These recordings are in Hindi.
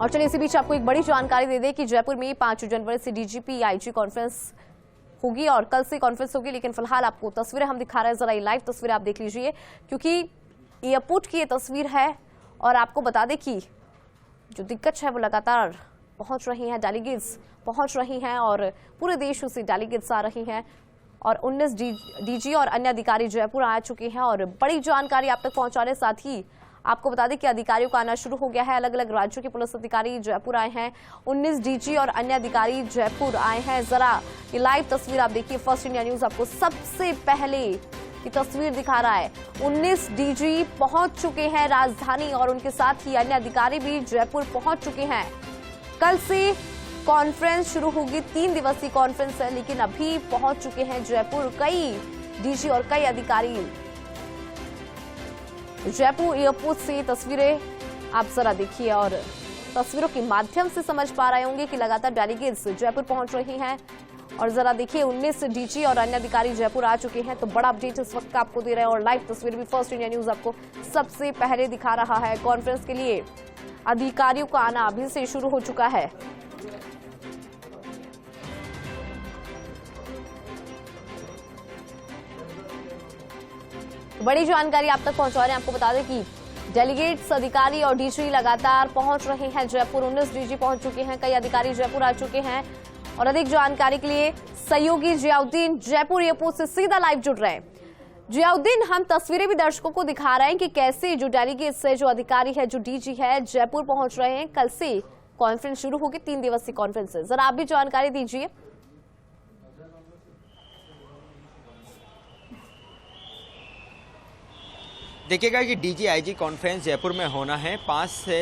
और चलिए इसी बीच आपको एक बड़ी जानकारी दे दें कि जयपुर में 5 जनवरी से डीजीपी आईजी कॉन्फ्रेंस होगी और कल से कॉन्फ्रेंस होगी। लेकिन फिलहाल आपको तस्वीरें हम दिखा रहे हैं, जरा ये लाइव तस्वीरें आप देख लीजिए, क्योंकि एयरपोर्ट की ये तस्वीर है। और आपको बता दें कि जो दिक्कत है वो लगातार पहुंच रही हैं, डेलीगेट्स पहुंच रही हैं और पूरे देश से डेलीगेट्स आ रही हैं। और 19 डीजी और अन्य अधिकारी जयपुर आ चुके हैं और बड़ी जानकारी आप तक पहुंचाने साथ ही आपको बता दें कि अधिकारियों का आना शुरू हो गया है। अलग अलग राज्यों के पुलिस अधिकारी जयपुर आए हैं। 19 डीजी और अन्य अधिकारी जयपुर आए हैं। जरा ये लाइव तस्वीर आप देखिए। फर्स्ट इंडिया न्यूज आपको सबसे पहले ये तस्वीर दिखा रहा है। 19 डीजी पहुंच चुके हैं राजधानी और उनके साथ ही अन्य अधिकारी भी जयपुर पहुंच चुके हैं। कल से कॉन्फ्रेंस शुरू होगी, 3 दिवसीय कॉन्फ्रेंस है, लेकिन अभी पहुंच चुके हैं जयपुर कई डीजी और कई अधिकारी। जयपुर एयरपोर्ट से तस्वीरें आप जरा देखिए और तस्वीरों के माध्यम से समझ पा रहे होंगे कि लगातार डेलीगेट्स जयपुर पहुंच रही हैं। और जरा देखिए 19 डीजी और अन्य अधिकारी जयपुर आ चुके हैं। तो बड़ा अपडेट इस वक्त का आपको दे रहे हैं और लाइव तस्वीर भी फर्स्ट इंडिया न्यूज आपको सबसे पहले दिखा रहा है। कॉन्फ्रेंस के लिए अधिकारियों का आना अभी से शुरू हो चुका है। बड़ी जानकारी आप तक पहुंचा रहे हैं। आपको बता दें कि डेलीगेट्स, अधिकारी और डीजी लगातार पहुंच रहे हैं जयपुर। 19 डीजी पहुंच चुके हैं, कई अधिकारी जयपुर आ चुके हैं। और अधिक जानकारी के लिए सहयोगी जियाउद्दीन जयपुर एयरपोर्ट से सीधा लाइव जुड़ रहे हैं। जियाउद्दीन, हम तस्वीरें भी दर्शकों को दिखा रहे हैं कि कैसे जो डेलीगेट्स है, जो अधिकारी है, जो डीजी है, जयपुर पहुंच रहे हैं। कल से कॉन्फ्रेंस शुरू होगी, 3 दिवसीय कॉन्फ्रेंस है। जरा आप भी जानकारी दीजिए। देखिएगा कि डीजी आईजी कॉन्फ्रेंस जयपुर में होना है। 5 से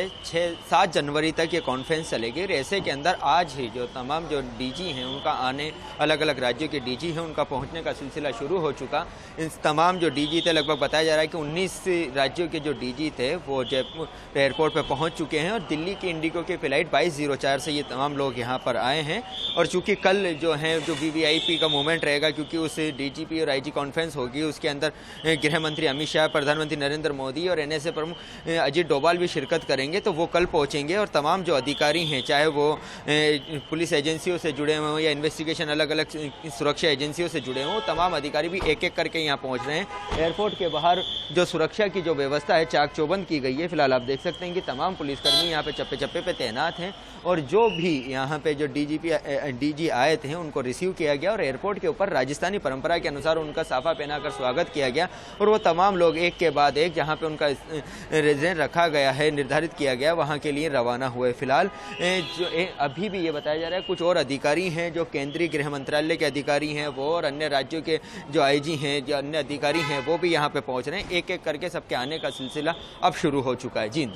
7 जनवरी तक ये कॉन्फ्रेंस चलेगी। और ऐसे के अंदर आज ही जो तमाम जो डीजी हैं उनका आने, अलग अलग राज्यों के डीजी हैं उनका पहुंचने का सिलसिला शुरू हो चुका। इन तमाम जो डीजी थे, लगभग बताया जा रहा है कि 19 राज्यों के जो डीजी थे वो जयपुर एयरपोर्ट पर पहुँच चुके हैं। और दिल्ली की इंडिगो की फ़्लाइट 2204 से ये तमाम लोग यहाँ पर आए हैं। और चूँकि कल जो है जो VVIP का मूवमेंट रहेगा, क्योंकि उस DGP और IG कॉन्फ्रेंस होगी, उसके अंदर गृह मंत्री अमित शाह, प्रधानमंत्री नरेंद्र मोदी और NSA प्रमुख अजीत डोभाल भी शिरकत करेंगे। तो वो कल पहुंचेंगे और तमाम जो अधिकारी हैं, चाहे वो पुलिस एजेंसियों से जुड़े हुए हों या इन्वेस्टिगेशन अलग अलग सुरक्षा एजेंसियों से जुड़े हों, तमाम अधिकारी भी एक एक करके यहाँ पहुँच रहे हैं। एयरपोर्ट के बाहर जो सुरक्षा की जो व्यवस्था है चाक चौबंद की गई है। फिलहाल आप देख सकते हैं कि तमाम पुलिसकर्मी यहाँ पे चप्पे चप्पे पे तैनात हैं। और जो भी यहाँ पे जो डीजी आए थे उनको रिसीव किया गया और एयरपोर्ट के ऊपर राजस्थानी परंपरा के अनुसार उनका साफा पहनाकर स्वागत किया गया। और वो तमाम लोग एक के बाद एक जहाँ पे उनका रेजिडेंट रखा गया है, निर्धारित किया गया, वहाँ के लिए रवाना हुए। फिलहाल जो अभी भी ये बताया जा रहा है कुछ और अधिकारी हैं जो केंद्रीय गृह मंत्रालय के अधिकारी हैं वो, और अन्य राज्यों के जो IG हैं, जो अन्य अधिकारी हैं वो भी यहाँ पे पहुँच रहे हैं। एक एक करके सबके आने का सिलसिला अब शुरू हो चुका है। जी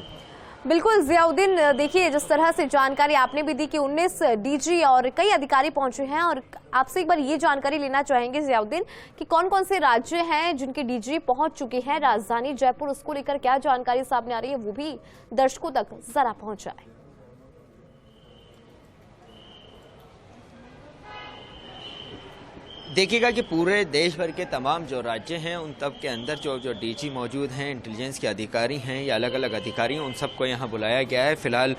बिल्कुल जियाउद्दीन, देखिए जिस तरह से जानकारी आपने भी दी कि 19 डीजी और कई अधिकारी पहुंचे हैं। और आपसे एक बार ये जानकारी लेना चाहेंगे जियाउद्दीन कि कौन कौन से राज्य हैं जिनके डीजी पहुंच चुके हैं राजधानी जयपुर, उसको लेकर क्या जानकारी सामने आ रही है वो भी दर्शकों तक जरा पहुंचाएं। देखिएगा कि पूरे देश भर के तमाम जो राज्य हैं उन तब के अंदर जो डीजी मौजूद हैं, इंटेलिजेंस के अधिकारी हैं या अलग अलग अधिकारी हैं, उन सबको यहाँ बुलाया गया है। फिलहाल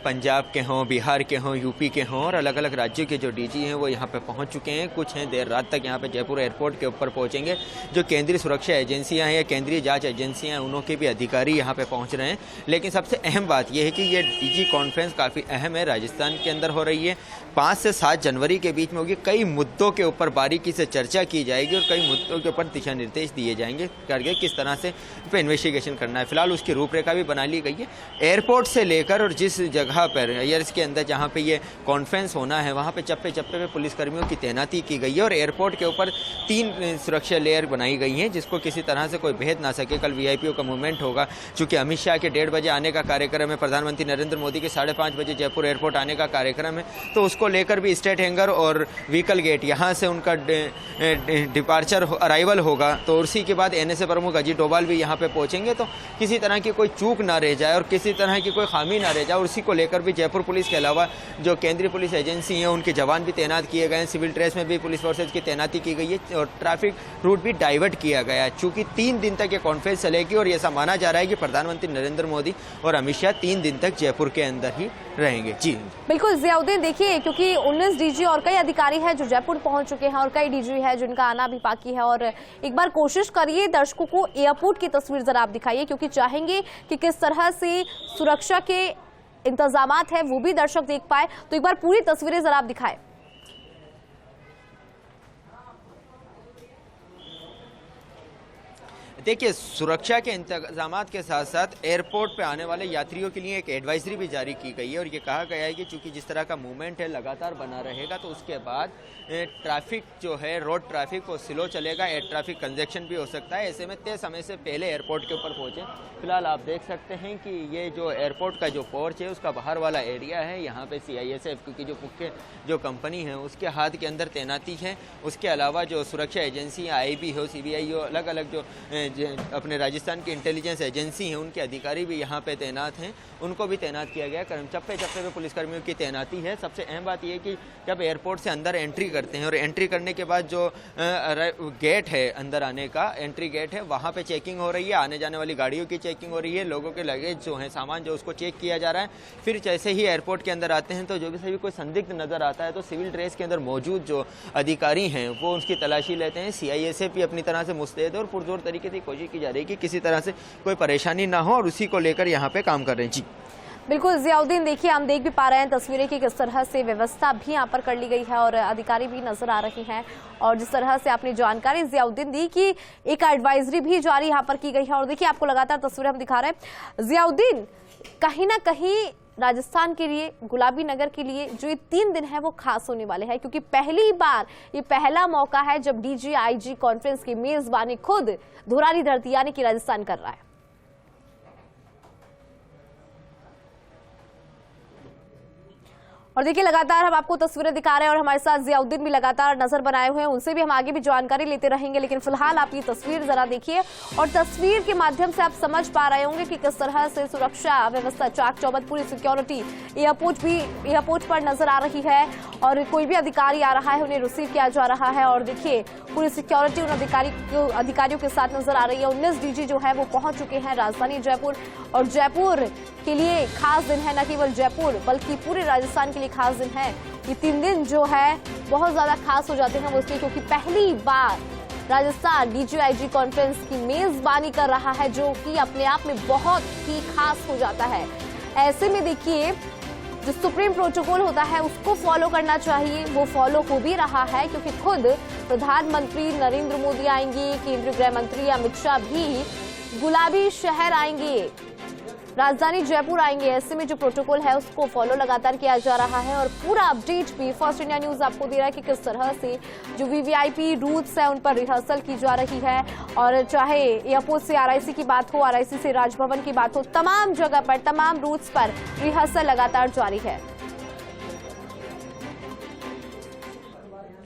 पंजाब के हों, बिहार के हों, यूपी के हों और अलग अलग राज्यों के जो डीजी हैं वो यहाँ पे पहुँच चुके हैं। कुछ हैं देर रात तक यहाँ पे जयपुर एयरपोर्ट के ऊपर पहुँचेंगे। जो केंद्रीय सुरक्षा एजेंसियाँ हैं या केंद्रीय जाँच एजेंसियाँ हैं उनके भी अधिकारी यहाँ पर पहुँच रहे हैं। लेकिन सबसे अहम बात यह है कि ये डीजी कॉन्फ्रेंस काफ़ी अहम है, राजस्थान के अंदर हो रही है। 5 से 7 जनवरी के बीच में होगी। कई मुद्दों के ऊपर बारीकी से चर्चा की जाएगी और कई मुद्दों के ऊपर दिशा निर्देश दिए जाएंगे करके किस तरह से पे इन्वेस्टिगेशन करना है। फिलहाल उसकी रूपरेखा भी बना ली गई है। एयरपोर्ट से लेकर और जिस जगह पर एयर्स के अंदर जहां पे ये कॉन्फ्रेंस होना है वहां पे चप्पे चप्पे पे पुलिसकर्मियों की तैनाती की गई है। और एयरपोर्ट के ऊपर 3 सुरक्षा लेयर बनाई गई हैं जिसको किसी तरह से कोई भेद ना सके। कल VIPओं का मूवमेंट होगा। चूँकि अमित शाह के 1:30 बजे आने का कार्यक्रम है, प्रधानमंत्री नरेंद्र मोदी के 5:30 बजे जयपुर एयरपोर्ट आने का कार्यक्रम है, तो उसको लेकर भी स्टेट हैंगर और व्हीकल गेट यहाँ यहाँ से उनका डिपार्चर अराइवल होगा तो उसी के बाद एनएसए प्रमुख अजीत डोभाल भी यहाँ पे पहुँचेंगे, तो किसी तरह की कोई चूक ना रह जाए और किसी तरह की कोई खामी ना रह जाए। और उसी को लेकर भी जयपुर पुलिस के अलावा जो केंद्रीय पुलिस एजेंसी है उनके जवान भी तैनात किए गए हैं, सिविल ड्रेस में भी पुलिस फोर्सेज की तैनाती की गई है और ट्रैफिक रूट भी डाइवर्ट किया गया है। चूँकि 3 दिन तक ये कॉन्फ्रेंस चलेगी और ऐसा माना जा रहा है कि प्रधानमंत्री नरेंद्र मोदी और अमित शाह 3 दिन तक जयपुर के अंदर ही रहेंगे। जी बिल्कुल जियाउद्दीन, देखिए क्योंकि 19 डीजी और कई अधिकारी हैं जो जयपुर पहुंच चुके हैं और कई डीजी हैं जिनका आना भी बाकी है। और एक बार कोशिश करिए दर्शकों को एयरपोर्ट की तस्वीर जरा आप दिखाइए, क्योंकि चाहेंगे कि किस तरह से सुरक्षा के इंतजामात है वो भी दर्शक देख पाए। तो एक बार पूरी तस्वीरें जरा आप दिखाएं। देखिए, सुरक्षा के इंतजामात के साथ साथ एयरपोर्ट पे आने वाले यात्रियों के लिए एक एडवाइजरी भी जारी की गई है और ये कहा गया है कि चूंकि जिस तरह का मूवमेंट है लगातार बना रहेगा तो उसके बाद ट्रैफिक जो है रोड ट्रैफिक वो स्लो चलेगा, एयर ट्रैफिक कंजेक्शन भी हो सकता है। ऐसे में तय समय से पहले एयरपोर्ट के ऊपर पहुंचे। फिलहाल आप देख सकते हैं कि ये जो एयरपोर्ट का जो पोर्च है उसका बाहर वाला एरिया है, यहाँ पे CISF क्योंकि जो मुख्य जो कंपनी है उसके हाथ के अंदर तैनाती है। उसके अलावा जो सुरक्षा एजेंसी IB हो, CBI हो, अलग अलग जो अपने राजस्थान की इंटेलिजेंस एजेंसी हैं उनके अधिकारी भी यहाँ पे तैनात हैं, उनको भी तैनात किया गया। चप्पे चप्पे पे पुलिसकर्मियों की तैनाती है। सबसे अहम बात यह है कि जब एयरपोर्ट से अंदर एंट्री करते हैं और एंट्री करने के बाद जो गेट है अंदर आने का एंट्री गेट है वहाँ पे चेकिंग हो रही है, आने जाने वाली गाड़ियों की चेकिंग हो रही है, लोगों के लगेज जो है सामान जो उसको चेक किया जा रहा है। फिर जैसे ही एयरपोर्ट के अंदर आते हैं तो जो भी सभी कोई संदिग्ध नजर आता है तो सिविल ड्रेस के अंदर मौजूद जो अधिकारी हैं वो उसकी तलाशी लेते हैं। CISF भी अपनी तरह से मुस्तैद है और पुरजोर तरीके से कोशिश की जा रही है कि किसी तरह से कोई परेशानी ना हो और उसी को लेकर यहाँ पे काम कर रहे हैं। जी बिल्कुल जियाउद्दीन, देखिए हम देख भी पा रहे हैं तस्वीरें की किस तरह से व्यवस्था भी यहाँ पर कर ली गई है और अधिकारी भी नजर आ रहे हैं। और जिस तरह से आपने जानकारी जियाउद्दीन दी कि एक एडवाइजरी भी जारी यहाँ पर की गई है और देखिए आपको लगातार तस्वीरें हम दिखा रहे हैं। जियाउद्दीन, कहीं ना कहीं राजस्थान के लिए, गुलाबी नगर के लिए जो ये 3 दिन है वो खास होने वाले हैं, क्योंकि पहली बार ये पहला मौका है जब DGIG कॉन्फ्रेंस की मेजबानी खुद धुरारी धरती यानी कि राजस्थान कर रहा है। और देखिए लगातार हम आपको तस्वीरें दिखा रहे हैं और हमारे साथ जियाउद्दीन भी लगातार नजर बनाए हुए हैं, उनसे भी हम आगे भी जानकारी लेते रहेंगे। लेकिन फिलहाल आप ये तस्वीर जरा देखिए और तस्वीर के माध्यम से आप समझ पा रहे होंगे कि किस तरह से सुरक्षा व्यवस्था चाक चौबंद, पूरी सिक्योरिटी एयरपोर्ट पर नजर आ रही है और कोई भी अधिकारी आ रहा है उन्हें रिसीव किया जा रहा है। और देखिए पूरी सिक्योरिटी उन अधिकारियों के साथ नजर आ रही है। 19 DG जो है वो पहुंच चुके हैं राजधानी जयपुर और जयपुर के लिए खास दिन है, न केवल जयपुर बल्कि पूरे राजस्थान के लिए खास दिन है। ये 3 दिन जो है बहुत ज्यादा खास हो जाते हैं वो इसलिए क्योंकि पहली बार राजस्थान DGIG कॉन्फ्रेंस की मेजबानी कर रहा है, जो कि अपने आप में बहुत ही खास हो जाता है। ऐसे में देखिए जो सुप्रीम प्रोटोकॉल होता है उसको फॉलो करना चाहिए, वो फॉलो हो भी रहा है क्योंकि खुद प्रधानमंत्री नरेंद्र मोदी आएंगे, केंद्रीय गृह मंत्री अमित शाह भी गुलाबी शहर आएंगे, राजधानी जयपुर आएंगे। ऐसे में जो प्रोटोकॉल है उसको फॉलो लगातार किया जा रहा है और पूरा अपडेट भी फर्स्ट इंडिया न्यूज आपको दे रहा है कि किस तरह से जो VVIP रूट्स है उन पर रिहर्सल की जा रही है। और चाहे एयरपोर्ट से RIC की बात हो, RIC से राजभवन की बात हो, तमाम जगह पर, तमाम रूट्स पर रिहर्सल लगातार जारी है।